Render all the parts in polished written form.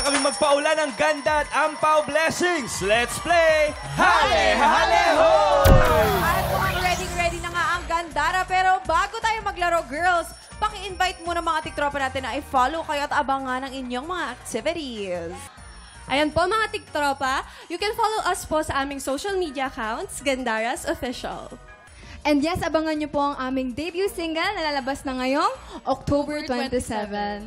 na kami magpaula ng ganda at ampaw blessings. Let's play Hale Hale Hoy! At mukhang ready na nga ang Gandara. Pero bago tayo maglaro, girls, paki-invite muna mga tiktropa natin na i-follow kayo at abangan ang inyong mga activities. Ayan po mga tiktropa, you can follow us po sa aming social media accounts, Gandaras Official. And yes, abangan niyo po ang aming debut single na lalabas na ngayong October 27.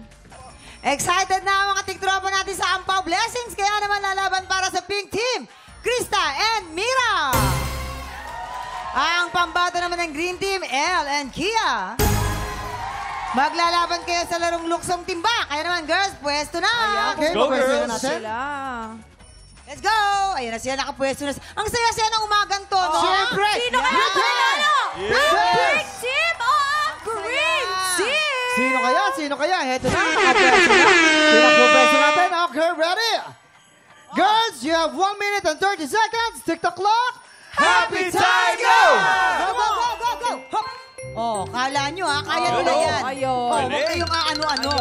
Excited na ang mga tiktropa natin sa Ampaw Blessings. Kaya naman lalaban para sa Pink Team, Krista and Mira. Ang pambato naman ng Green Team, Elle and Kia. Maglalaban kayo sa larong luksong timba. Kaya naman, girls, pwesto na. Okay, go, girls. Sila. Let's go! Ayan na sila, nakapwesto na. Ang saya-saya ng umagang to, no? Siyempre! Sino kaya ang panalo? Pink Team o ang Green Team? Sino kaya? Heto na. Pinag-pwesto natin. Okay, ready? Girls, you have 1 minute and 30 seconds. Tick the clock. Happy time, go! Go! Hop! Oh, kala nyo ha, kaya nila yan. Ayun. Oh, huwag kayong ano-ano.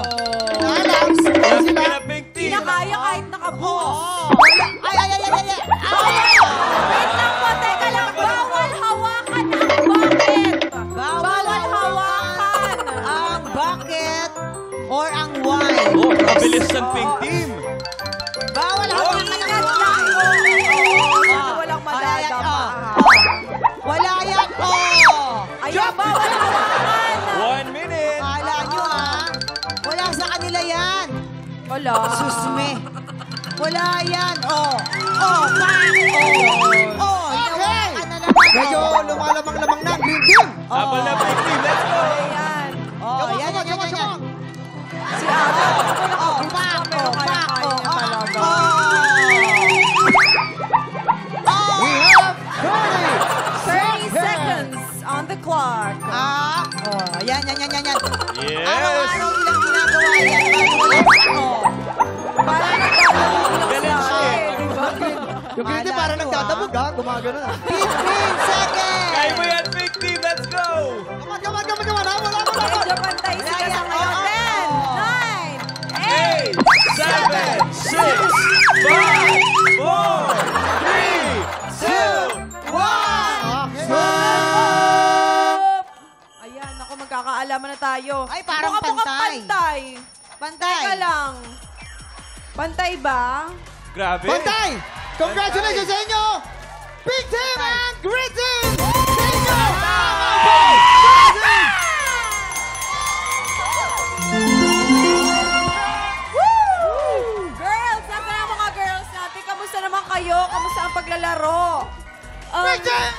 Relax. Happy na Pink Team! Pinakaya kahit nakabuhos. Ay! Wait lang po, teka lang. Bawal hawakan ang bucket. Bawal hawakan ang bucket or ang wine. Oh, kabilis ng Pink Team! Bawal hawakan ang Ingat lang wine. po. Walang madadama. Wala yan, Ayan, bawal hawakan. 1 minute! Kala nyo ha, wala sa kanila yan. Wala. Susme. Wala yan, Okay. Medyo lumalamang-lamang na ang Green Team. Habol na Pink Team, let's go! Ayan. Yan. Si Ada. Pero kaya-kaya niya talaga. We have 30 seconds on the clock. Yan. Yes! Araw-araw ilang ginagawa yan. Para nagkakaroon Galing siya eh. diba? Yung Green Team parang nagtatabog ha. Gumagano na. 15 seconds. Kaya mo yan, Pink Team, let's go! Come on. Wala. Medyo pantay sila sa ngayon. 10, 9, 8, 7, 6, 5, 4, 3, 2, 1! Ayan, ako magkakaalaman na tayo. Ay, parang Mukhang pantay. pantay. Teka lang. Pantay ba? Grabe! Pantay! Congratulations sa inyo! Pink Team and Green Team! Sa inyo! Girls, nasa na mga girls natin? Kamusta naman kayo? Kamusta ang paglalaro? Pink Team!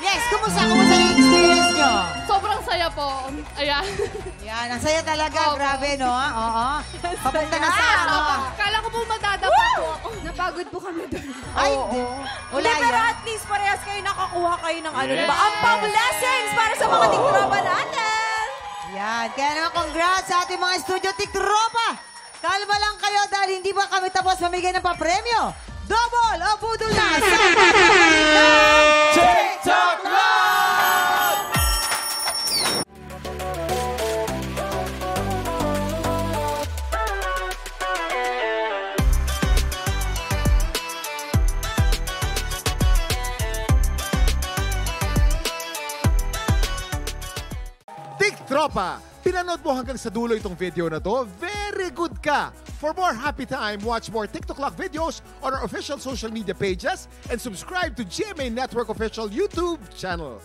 Yes, kumusta yung experience nyo? Sobrang saya po. Ayan. Yan, ang saya talaga. Grabe, no? Oo. Papunta na sa ano. Kala ko po madadapa po ako. Napagod po kami doon. Ay, hindi. Wala Hindi, pero yan. at least parehas kayo nakakuha kayo ng ano, diba? Ang pa-blessings para sa mga tiktropa natin! Yan. Kaya naman, congrats sa ating mga studio tiktropa. Kalma lang kayo dahil hindi ba kami tapos mamigay ng papremyo? Double o budol na sa TikTok Live! Tiktropa! Pinanood mo hanggang sa dulo itong video na to? Very good ka! For more happy time, watch more TikTok Clock videos on our official social media pages and subscribe to GMA Network official YouTube channel.